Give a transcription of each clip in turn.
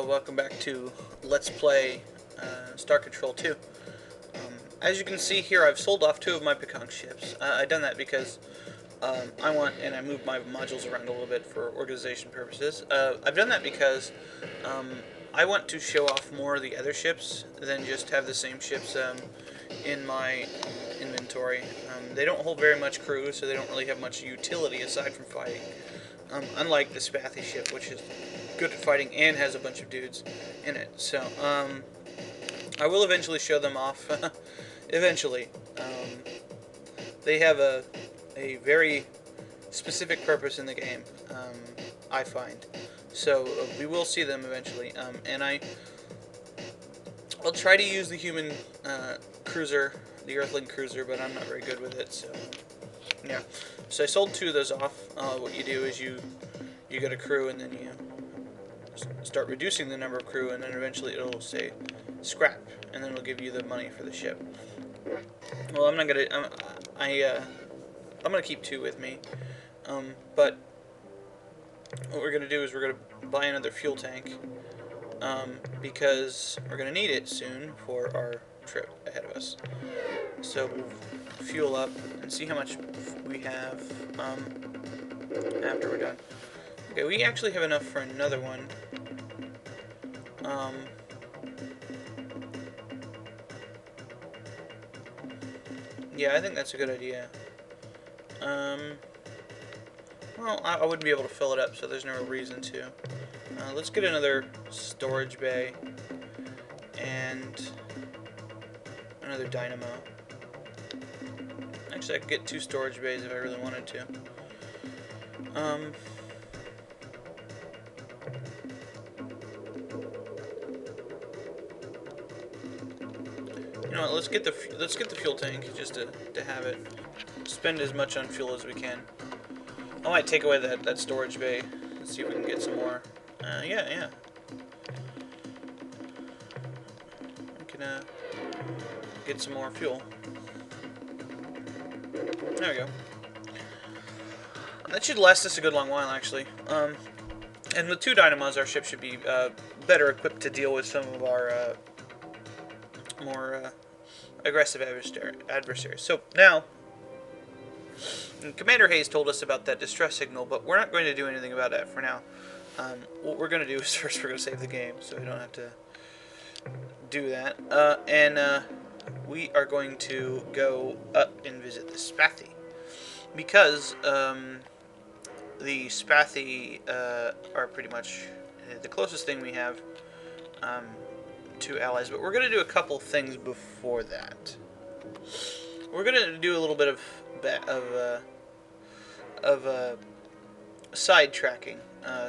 Hello, welcome back to Let's Play Star Control 2. As you can see here, I've sold off 2 of my Pekong ships. I've done that because I moved my modules around a little bit for organization purposes. I've done that because I want to show off more of the other ships than just have the same ships in my inventory. They don't hold very much crew, so they don't really have much utility aside from fighting. Unlike the Spathy ship, which is good at fighting and has a bunch of dudes in it. So, I will eventually show them off. Eventually. They have a very specific purpose in the game, I find. So, we will see them eventually. And I'll try to use the human cruiser, the Earthling cruiser, but I'm not very good with it, so... Yeah, so I sold 2 of those off. What you do is you get a crew, and then you start reducing the number of crew, and then eventually it'll say scrap, and then it'll give you the money for the ship. Well, I'm not gonna. I'm gonna keep 2 with me, but what we're gonna do is we're gonna buy another fuel tank, because we're gonna need it soon for our trip ahead of us. So we'll fuel up and see how much we have after we're done. Okay, we actually have enough for another one. Yeah, I think that's a good idea. Well, I wouldn't be able to fill it up, so there's no reason to. Let's get another storage bay and another dynamo. Actually, I could get 2 storage bays if I really wanted to. You know what? Let's get the fuel tank just to have it. Spend as much on fuel as we can. I might take away that storage bay. Let's see if we can get some more. Yeah. I can get some more fuel. There we go. That should last us a good long while, actually. And with 2 dynamos, our ship should be better equipped to deal with some of our more aggressive adversaries. So now, Commander Hayes told us about that distress signal, but we're not going to do anything about that for now. What we're going to do is first we're going to save the game, so we don't have to do that. We are going to go up and visit the Spathy, because the Spathy are pretty much the closest thing we have to allies. But we're going to do a couple things before that. We're going to do a little bit of sidetracking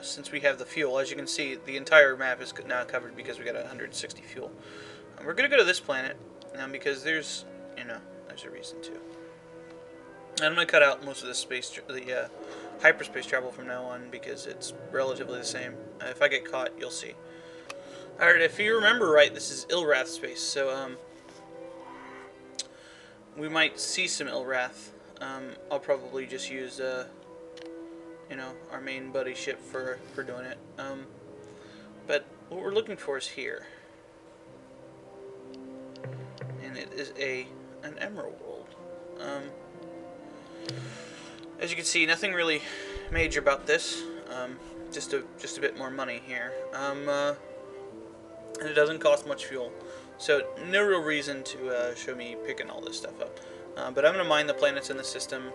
since we have the fuel. As you can see, the entire map is now covered because we got 160 fuel. We're going to go to this planet. Because there's a reason to. And I'm going to cut out most of the hyperspace travel from now on because it's relatively the same. If I get caught, you'll see. Alright, if you remember right, this is Ilrath space, so we might see some Ilrath. I'll probably just use our main buddy ship for doing it. But what we're looking for is here. And it is an emerald world. As you can see, nothing really major about this. Just a bit more money here. And it doesn't cost much fuel, so no real reason to show me picking all this stuff up. But I'm going to mine the planets in the system,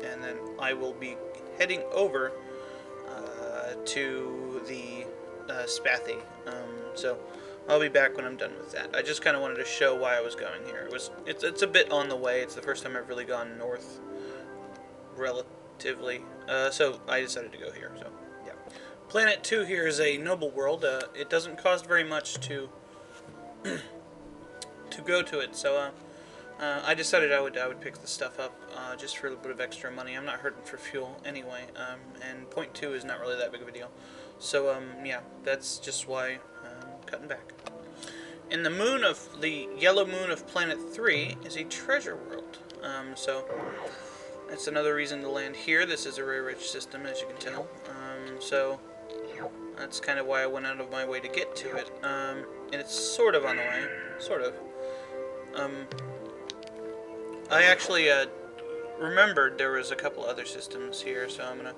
and then I will be heading over to the Spathy. So I'll be back when I'm done with that. I just kind of wanted to show why I was going here. It's a bit on the way. It's the first time I've really gone north, relatively. So I decided to go here. So yeah, Planet 2 here is a noble world. It doesn't cost very much to go to it. So I decided I would pick the stuff up just for a little bit of extra money. I'm not hurting for fuel anyway, and point 2 is not really that big of a deal. So yeah, that's just why I'm cutting back. And the yellow moon of Planet 3 is a treasure world. So that's another reason to land here. This is a very rich system, as you can tell. So That's kind of why I went out of my way to get to it. And it's sort of on the way. Sort of. I actually remembered there was a couple other systems here, so I'm gonna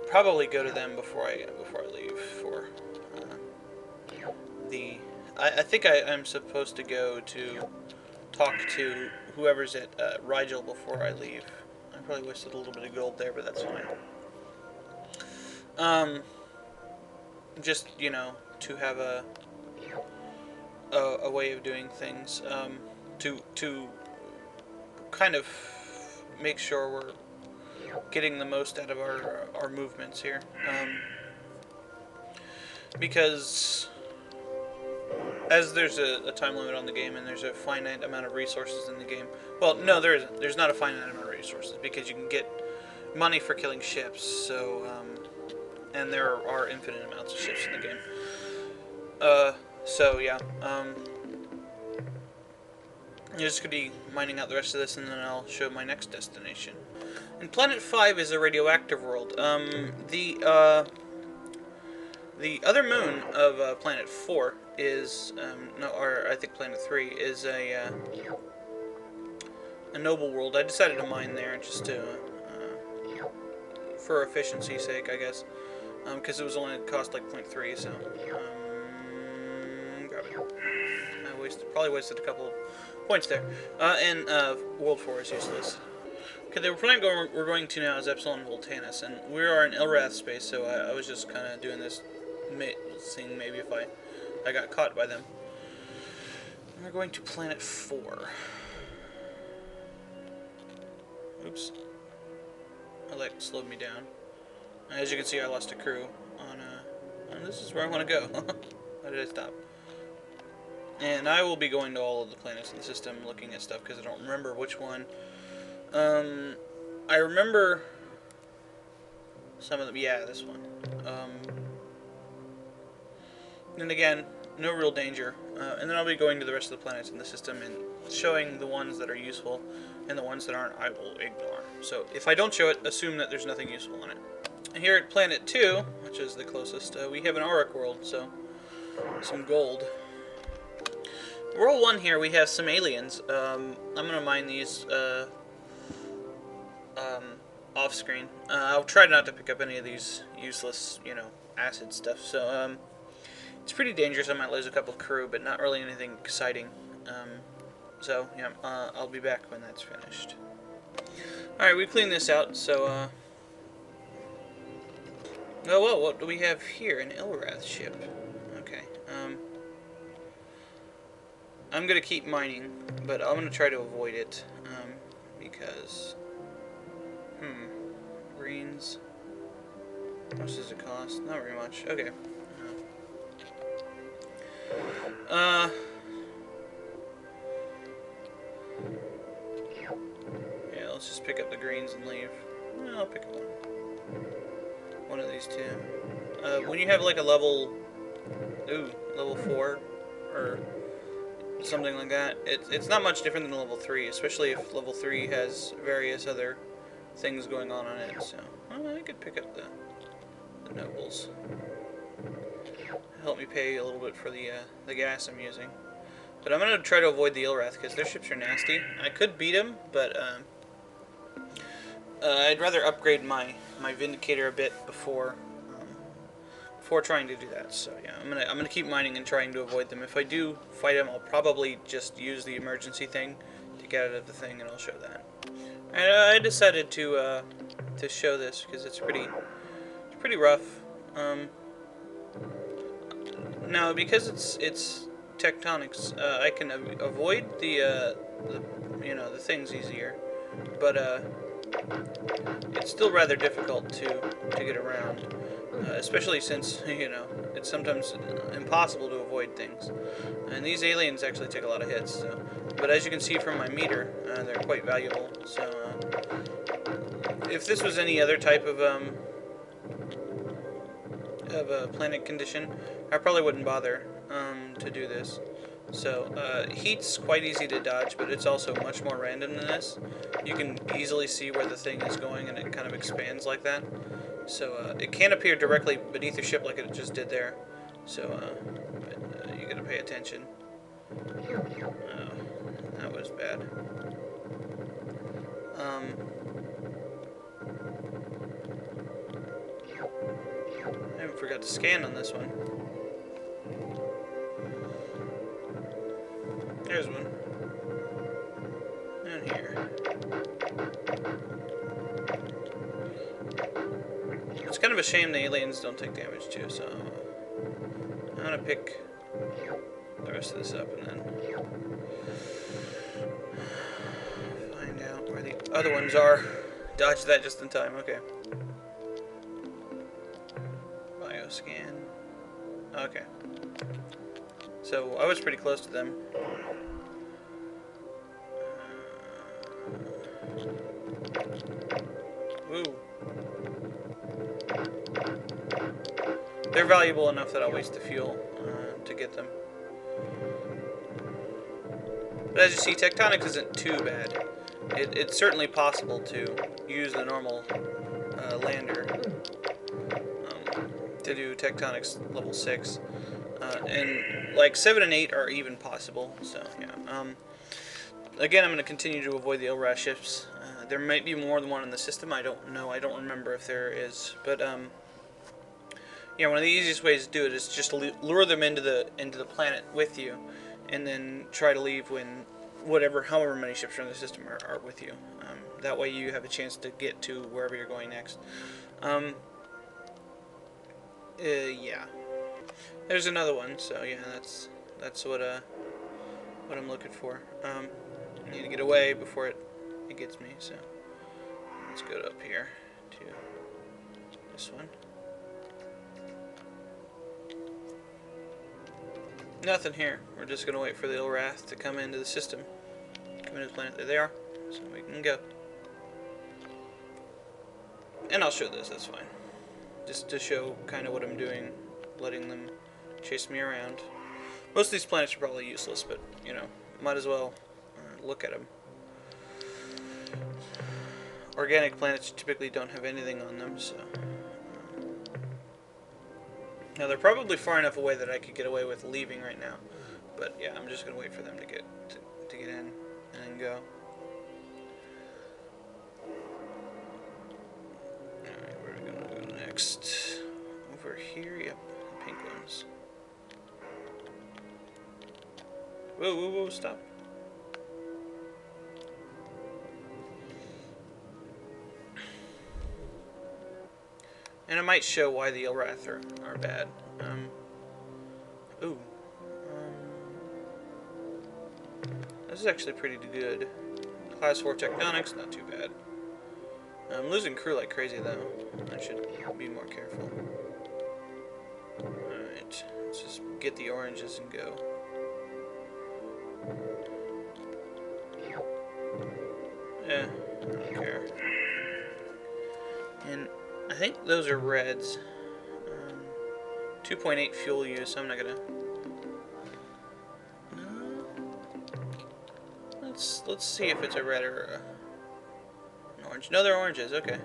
probably go to them before I leave for the. I think I'm supposed to go to talk to whoever's at Rigel before I leave. I probably wasted a little bit of gold there, but that's fine. Just, you know, to have a way of doing things, to kind of make sure we're getting the most out of our movements here, because as there's a time limit on the game and there's a finite amount of resources in the game. Well, no, there isn't. There's not a finite amount of resources because you can get money for killing ships. So, and there are infinite amounts of ships in the game. So yeah. I'm just gonna be mining out the rest of this, and then I'll show my next destination. And Planet 5 is a radioactive world. The other moon of Planet 4 is, no, or I think Planet 3 is a noble world. I decided to mine there just to, for efficiency's sake, I guess, because it was only cost like 0.3. So, grab it. I probably wasted a couple points there. And World 4 is useless. Okay, the planet we're going to now is Epsilon Voltanus, and we are in Ilrath space, so I was just kind of doing this, seeing maybe if I got caught by them. And we're going to Planet 4. Oops. That slowed me down. As you can see, I lost a crew on this is where I want to go. Why did I stop? And I will be going to all of the planets in the system, looking at stuff, because I don't remember which one. I remember some of them. Yeah, this one. And again, no real danger. And then I'll be going to the rest of the planets in the system and showing the ones that are useful, and the ones that aren't, I will ignore. So if I don't show it, assume that there's nothing useful on it. And here at Planet 2, which is the closest, we have an auric world, so some gold. World 1 here, we have some aliens. I'm going to mine these off screen. I'll try not to pick up any of these useless, you know, acid stuff. So it's pretty dangerous. I might lose a couple of crew, but not really anything exciting. So yeah, I'll be back when that's finished. Alright, we cleaned this out, so oh well, what do we have here? An Ilrath ship. Okay. I'm gonna keep mining, but I'm gonna try to avoid it, because greens. How much does it cost? Not very much. Okay. Yeah, let's just pick up the greens and leave. I'll pick up one of these two. When you have like a level 4 or something like that, it's not much different than level 3, especially if level 3 has various other things going on it. So I could pick up the nobles. Help me pay a little bit for the gas I'm using. But I'm going to try to avoid the Ilrath because their ships are nasty. I could beat them, but I'd rather upgrade my Vindicator a bit before trying to do that. So yeah, I'm gonna keep mining and trying to avoid them. If I do fight them, I'll probably just use the emergency thing to get out of the thing, and I'll show that. And I decided to show this because it's pretty rough. Now because it's tectonics, I can avoid the things easier, but it's still rather difficult to get around, especially since it's sometimes impossible to avoid things. And these aliens actually take a lot of hits. So. But as you can see from my meter, they're quite valuable. So if this was any other type of a planet condition, I probably wouldn't bother to do this. So heat's quite easy to dodge, but it's also much more random than this. You can easily see where the thing is going, and it kind of expands like that. So it can't appear directly beneath your ship like it just did there. So you gotta pay attention. Oh, that was bad. I even forgot to scan on this one. There's one. And here. It's kind of a shame the aliens don't take damage too, so I'm gonna pick the rest of this up and then find out where the other ones are. Dodge that just in time, okay. Bioscan. Okay. So I was pretty close to them. Ooh. They're valuable enough that I'll waste the fuel to get them. But as you see, tectonics isn't too bad. It's certainly possible to use the normal lander to do tectonics level 6. And like 7 and 8 are even possible, so yeah. Again, I'm going to continue to avoid the ur-quan ships. There might be more than one in the system. I don't know. I don't remember if there is. But yeah, one of the easiest ways to do it is just to lure them into the planet with you, and then try to leave when however many ships are in the system are with you. That way you have a chance to get to wherever you're going next. Yeah. There's another one. So yeah, that's what I'm looking for. I need to get away before it gets me, so let's go up here to this one. Nothing here. We're just going to wait for the ur-quan to come into the system. Come into the planet. There they are, so we can go. And I'll show this, that's fine. Just to show kind of what I'm doing, letting them chase me around. Most of these planets are probably useless, but, you know, might as well look at them. Organic planets typically don't have anything on them, so... Now, they're probably far enough away that I could get away with leaving right now. But, yeah, I'm just going to wait for them to get in and then go. Alright, where are we going to go next? Over here? Yep, the pink ones. Whoa, whoa, whoa, stop. And I might show why the ur-quan are bad. This is actually pretty good. Class 4 tectonics, not too bad. I'm losing crew like crazy though. I should be more careful. Alright, let's just get the oranges and go. Yeah, I don't care. And I think those are reds. 2.8 fuel use, so I'm not gonna... No. Let's see if it's a red or an orange. No, they're oranges, okay.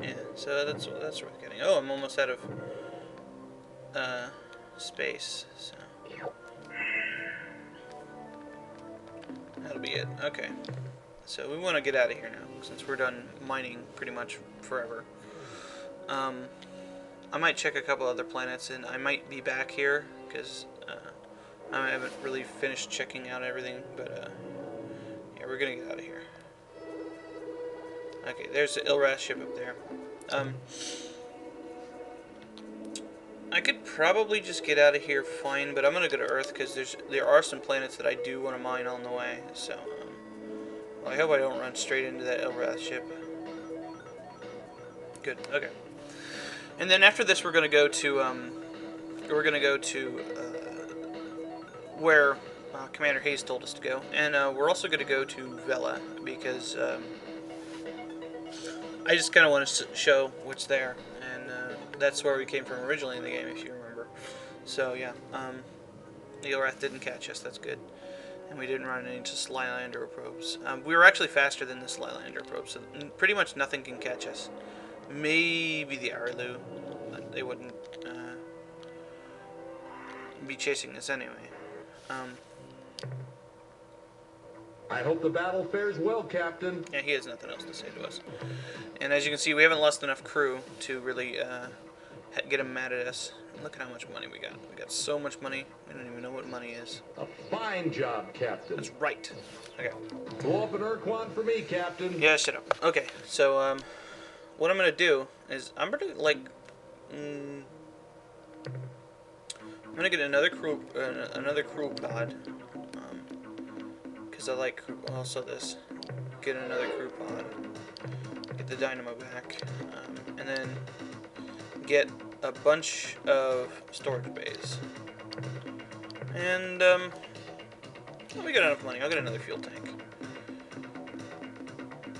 Yeah, so that's worth getting. Oh, I'm almost out of space, so... That'll be it, okay. So we want to get out of here now, since we're done mining pretty much forever. I might check a couple other planets, and I might be back here, because I haven't really finished checking out everything, but yeah, we're going to get out of here. Okay, there's the ur-quan ship up there. I could probably just get out of here fine, but I'm going to go to Earth, because there are some planets that I do want to mine on the way, so... Well, I hope I don't run straight into that ur-quan ship. Good. Okay. And then after this, we're gonna go to where Commander Hayes told us to go, and we're also gonna go to Vela because I just kind of want to show what's there, and that's where we came from originally in the game, if you remember. So yeah, the ur-quan didn't catch us. That's good. And we didn't run into Slylander probes. We were actually faster than the Slylander probes, so pretty much nothing can catch us. maybe the Arlu. They wouldn't be chasing us anyway. I hope the battle fares well, Captain. Yeah, he has nothing else to say to us. And as you can see, we haven't lost enough crew to really get him mad at us. Look at how much money we got. We got so much money, we don't even know what money is. A fine job, Captain. That's right. Okay. Blow up an ur-quan for me, Captain. Yeah, shut up. Okay, so what I'm gonna do is I'm gonna I'm gonna get another crew pod, because I like also this. Get another crew pod. Get the dynamo back, and then get a bunch of storage bays. And we got enough money. I'll get another fuel tank.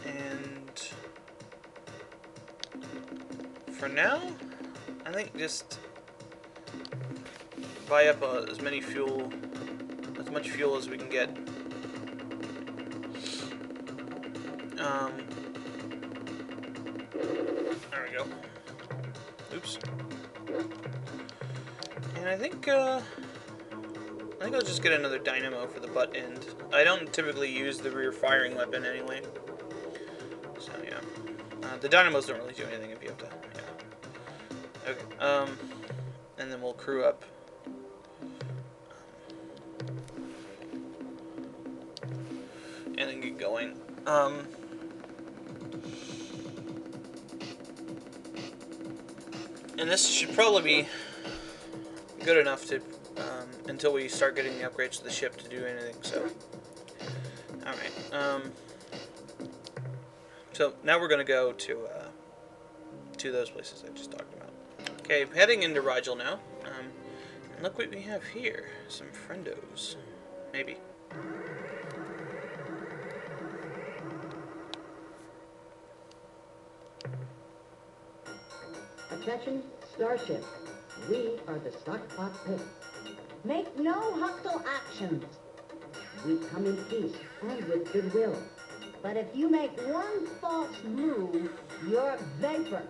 And for now, I think just buy up as much fuel as we can get. There we go. Oops. And I think I'll just get another dynamo for the butt end. I don't typically use the rear firing weapon anyway. So yeah. The dynamos don't really do anything if you have to, yeah. Okay, and then we'll crew up. And then get going. And this should probably be good enough to, until we start getting the upgrades to the ship to do anything, so. Alright, so now we're going to go to those places I just talked about. Okay, heading into Rigel now. And look what we have here. Some friendos. Maybe. Attention, Starship. We are the Stockpot Pit. Make no hostile actions. We come in peace and with goodwill. But if you make one false move, you're vapor.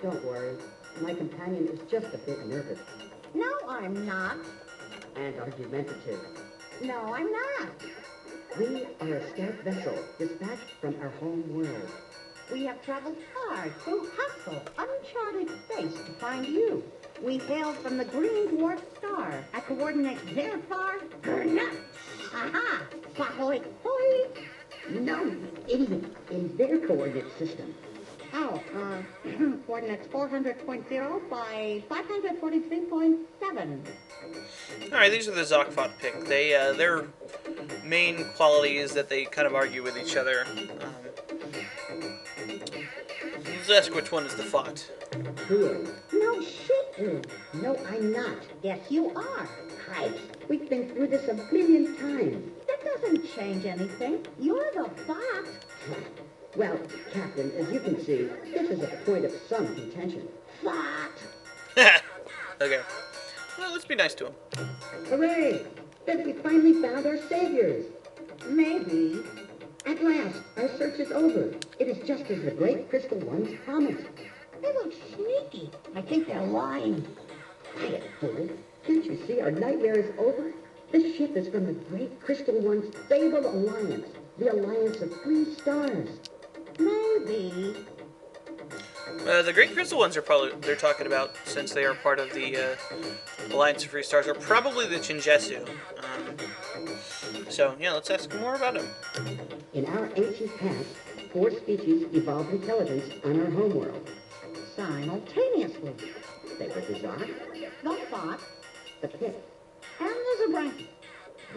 Don't worry. My companion is just a bit nervous. No, I'm not. And argumentative. No, I'm not. We are a scout vessel dispatched from our home world. We have traveled far through hostile, uncharted space to find you. We hail from the green dwarf star at coordinates Verifar Gernut. Aha! Satellite point! No, it isn't in their coordinate system. Oh, coordinates 400.0 by 543.7. Alright, these are the Zokfot pick. They, their main quality is that they kind of argue with each other. Let's ask which one is the Fot. Here. No shit. No, I'm not. Yes, you are. Christ, we've been through this a million times. That doesn't change anything. You're the Fot. Well, Captain, as you can see, this is a point of some contention. Fot! Okay. Well, let's be nice to him. Hooray! That we finally found our saviors. Maybe. At last, our search is over. It is just as the Great Crystal Ones promised. They look sneaky. I think they're lying. Quiet, fool. Can't you see our nightmare is over? This ship is from the Great Crystal Ones' fabled alliance. The alliance of 3 stars. Maybe. The Great Crystal Ones are probably, they're talking about, since they are part of the Alliance of Free Stars, are probably the Chinjesu. So, yeah, let's ask more about them. In our ancient past, 4 species evolved intelligence on our homeworld. Simultaneously. They were the Zot, the Fot, the Pit, and the Zabranki.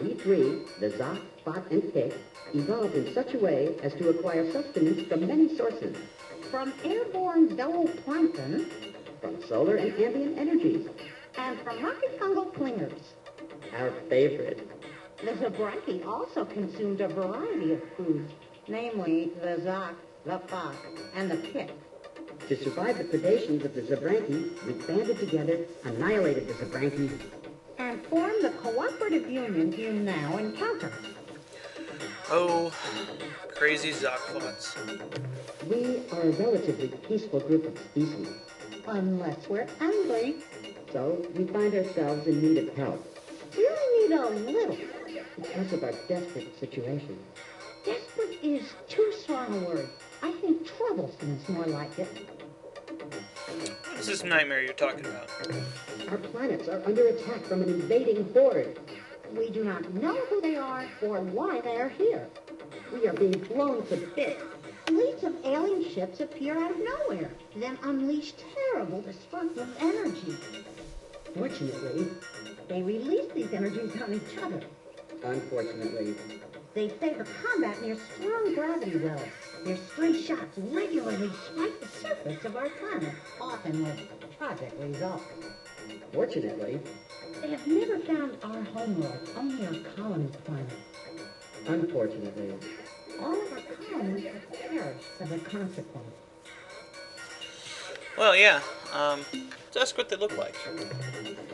We 3, the Zot, Fot, and Pit, evolved in such a way as to acquire sustenance from many sources. From airborne zooplankton, from solar and ambient energies, and from rocket fungal clingers. Our favorite. The Zabranki also consumed a variety of foods, namely the Zot, the Fot, and the Pit. To survive the predations of the Zabranki, we banded together, annihilated the Zabranki, and formed the cooperative union you now encounter. Oh, crazy Zokvots. We are a relatively peaceful group of species. Unless we're angry. So we find ourselves in need of help. We only need a little. Because of our desperate situation. Desperate is too strong a word. I think trouble seems more like it. What is this nightmare you're talking about? Our planets are under attack from an invading horde. We do not know who they are or why they are here. We are being blown to bits. Fleets of alien ships appear out of nowhere, then unleash terrible destructive energy. Fortunately, they release these energies on each other. Unfortunately, they favor combat near strong gravity wells. Their stray shots regularly strike the surface of our planet, often with tragic results. Fortunately, they have never found our homeworld, only our colony planet. Unfortunately, all of our colonies have perished as a consequence. Well, yeah. Just what they look like.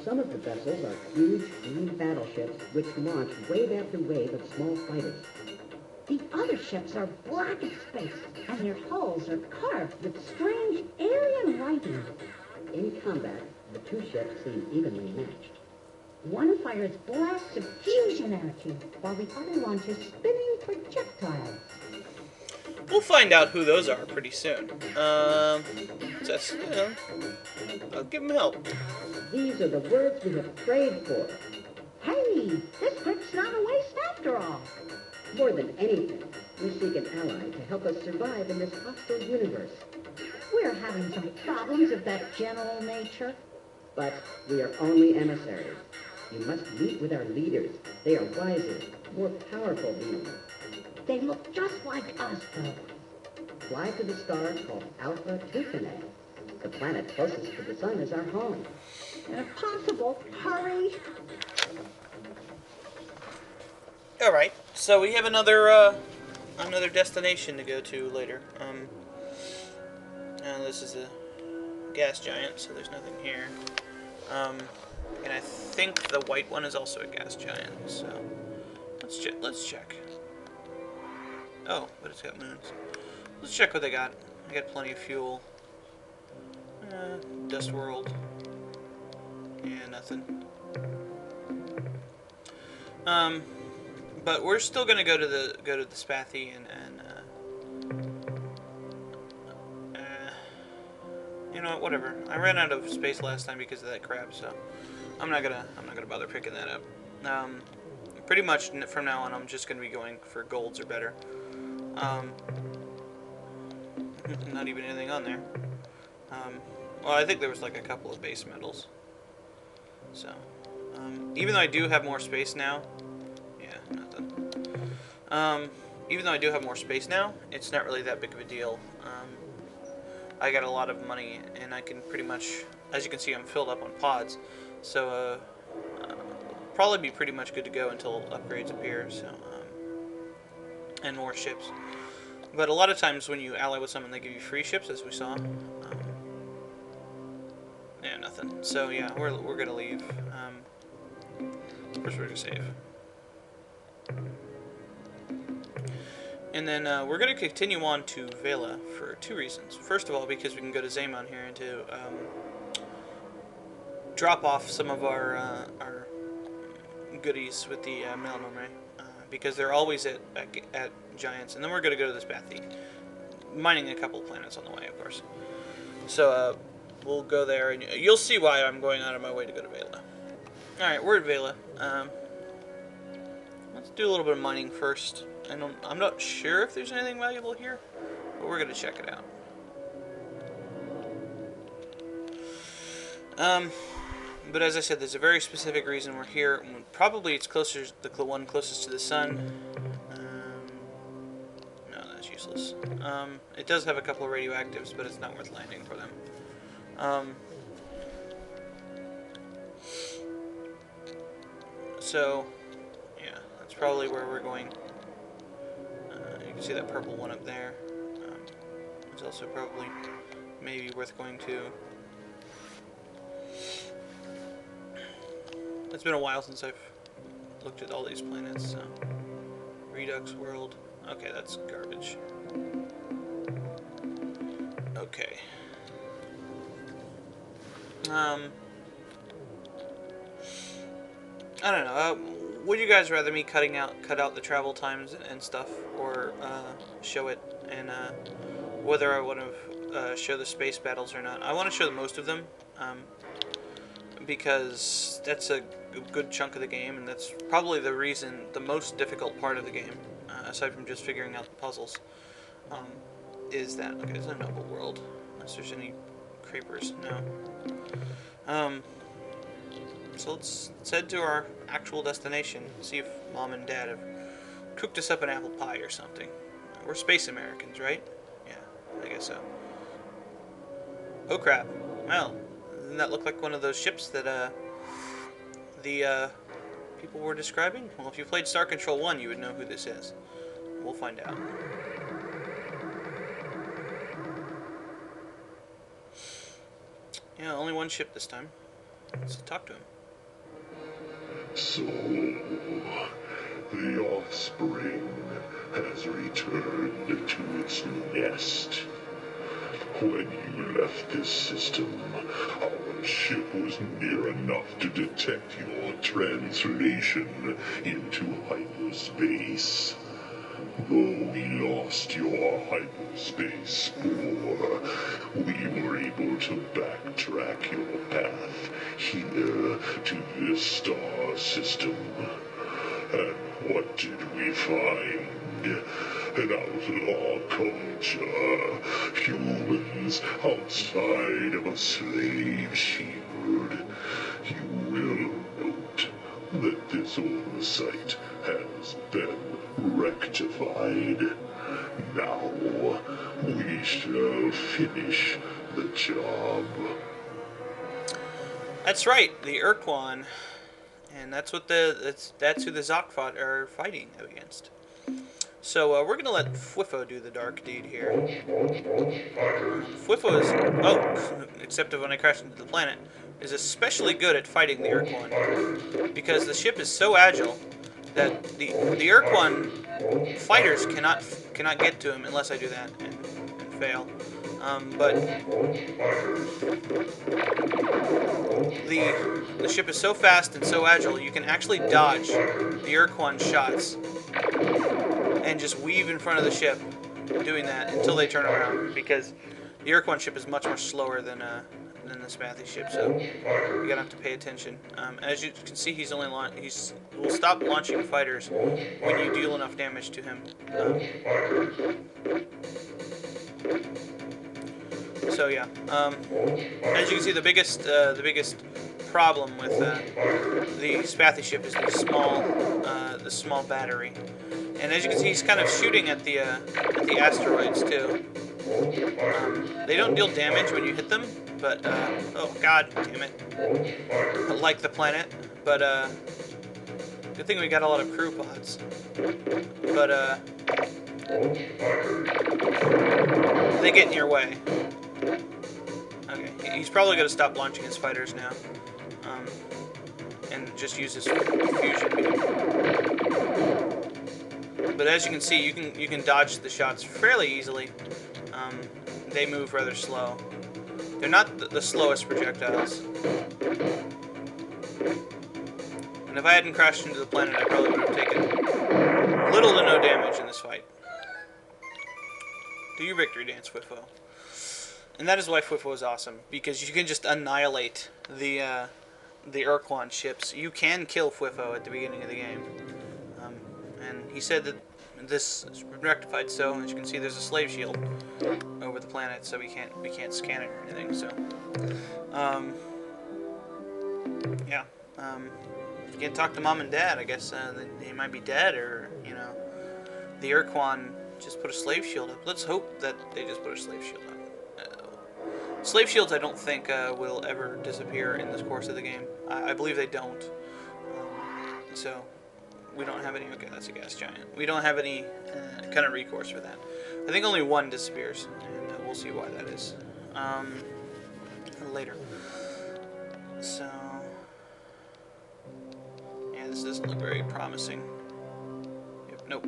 Some of the vessels are huge green battleships which launch wave after wave of small fighters. The other ships are black as space, and their hulls are carved with strange alien writing. In combat, the two ships seem evenly matched. One fires blasts of fusion energy, while the other launches spinning projectiles. We'll find out who those are pretty soon. Just, I'll give them help. These are the words we have prayed for. Hey, this trip's not a waste after all. More than anything, we seek an ally to help us survive in this hostile universe. We're having some problems of that general nature. But we are only emissaries. You must meet with our leaders. They are wiser, more powerful beings. They look just like us, though. Fly to the star called Alpha Tucanae. The planet closest to the sun is our home. And if possible, hurry. All right. So we have another destination to go to later. This is a gas giant, so there's nothing here. And I think the white one is also a gas giant. So let's check. Oh, but it's got moons. Let's check what they got. I got plenty of fuel. Dust world. Yeah, nothing. But we're still gonna go to the Spathy and you know what, whatever. I ran out of space last time because of that crab, so I'm not gonna bother picking that up. Pretty much from now on, I'm just gonna be going for golds or better. Not even anything on there. Well, I think there was like a couple of base metals. So, even though I do have more space now, yeah, nothing. Even though I do have more space now, it's not really that big of a deal. I got a lot of money, and I can pretty much, as you can see, I'm filled up on pods. So, probably be pretty much good to go until upgrades appear. So, and more ships. But a lot of times when you ally with someone, they give you free ships, as we saw. Yeah, nothing. So yeah, we're gonna leave. First, we're gonna save, and then we're gonna continue on to Vela for two reasons. First of all, because we can go to Zaymon here and to drop off some of our goodies with the Melanome, because they're always at Giants, and then we're gonna go to this Bathy, mining a couple of planets on the way, of course. So we'll go there, and you'll see why I'm going out of my way to go to Vela. Alright, we're at Vela. Let's do a little bit of mining first. I'm not sure if there's anything valuable here, but we're going to check it out. But as I said, there's a very specific reason we're here. Probably it's closer, the one closest to the sun. No, that's useless. It does have a couple of radioactives, but it's not worth landing for them. So, yeah, that's probably where we're going. You can see that purple one up there. It's also probably maybe worth going to. It's been a while since I've looked at all these planets, so Redux World. Okay, that's garbage. Okay. I don't know. Would you guys rather me cut out the travel times and stuff, or show it, and whether I want to show the space battles or not? I want to show most of them, because that's a good chunk of the game, and that's probably the most difficult part of the game, aside from just figuring out the puzzles. Is that okay? It's a noble world. Unless there's any creepers, no. So let's head to our actual destination. See if Mom and Dad have cooked us up an apple pie or something. We're space Americans, right? Yeah, I guess so. Oh crap! Well, doesn't that look like one of those ships that the people were describing? Well, if you played Star Control 1, you would know who this is. We'll find out. Yeah, only one ship this time. Let's talk to him. So, the offspring has returned to its nest. When you left this system, our ship was near enough to detect your translation into hyperspace. Though we lost your hyperspace spore, we were able to backtrack your path here to this star system. And what did we find? An outlaw culture. Humans outside of a slave shield. You will note that this oversight has been rectified. Now, we shall finish the job. That's right, the ur-quan, and that's what that's who the Zokfot are fighting against. So we're gonna let Fwifo do the dark deed here. Fwifo is except when I crash into the planet, is especially good at fighting the ur-quan because the ship is so agile that the ur-quan fighters cannot get to him unless I do that and fail. But the ship is so fast and so agile, you can actually dodge the ur-quan shots and just weave in front of the ship, doing that until they turn around. Because the ur-quan ship is much more slower than the Spathy ship, so you gotta have to pay attention. As you can see, will stop launching fighters when you deal enough damage to him. So yeah, as you can see, the biggest problem with the Spathy ship is the small battery, and as you can see, he's kind of shooting at the asteroids too. They don't deal damage when you hit them, but oh god damn it, like the planet. But good thing we got a lot of crew pods. But they get in your way. Okay, he's probably going to stop launching his fighters now, and just use his fusion beam. But as you can see, you can dodge the shots fairly easily. They move rather slow. They're not the slowest projectiles. And if I hadn't crashed into the planet, I probably would have taken little to no damage in this fight. Do your victory dance, Fwifo. And that is why Fwifo is awesome, because you can just annihilate the ur-quan ships. You can kill Fwifo at the beginning of the game. And he said that this is rectified, so as you can see, there's a slave shield over the planet, so we can't scan it or anything. So, yeah. You can talk to Mom and Dad. I guess they might be dead, or the ur-quan just put a slave shield up. Let's hope that they just put a slave shield up. Slave shields, I don't think will ever disappear in this course of the game. I believe they don't. So we don't have any. Okay, that's a gas giant. We don't have any kind of recourse for that. I think only one disappears, and we'll see why that is later. So yeah, this doesn't look very promising. Yep, nope.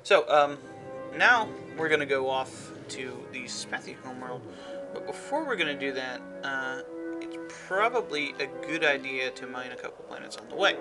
So, now we're going to go off to the Spathy homeworld. But before we're going to do that, it's probably a good idea to mine a couple planets on the way.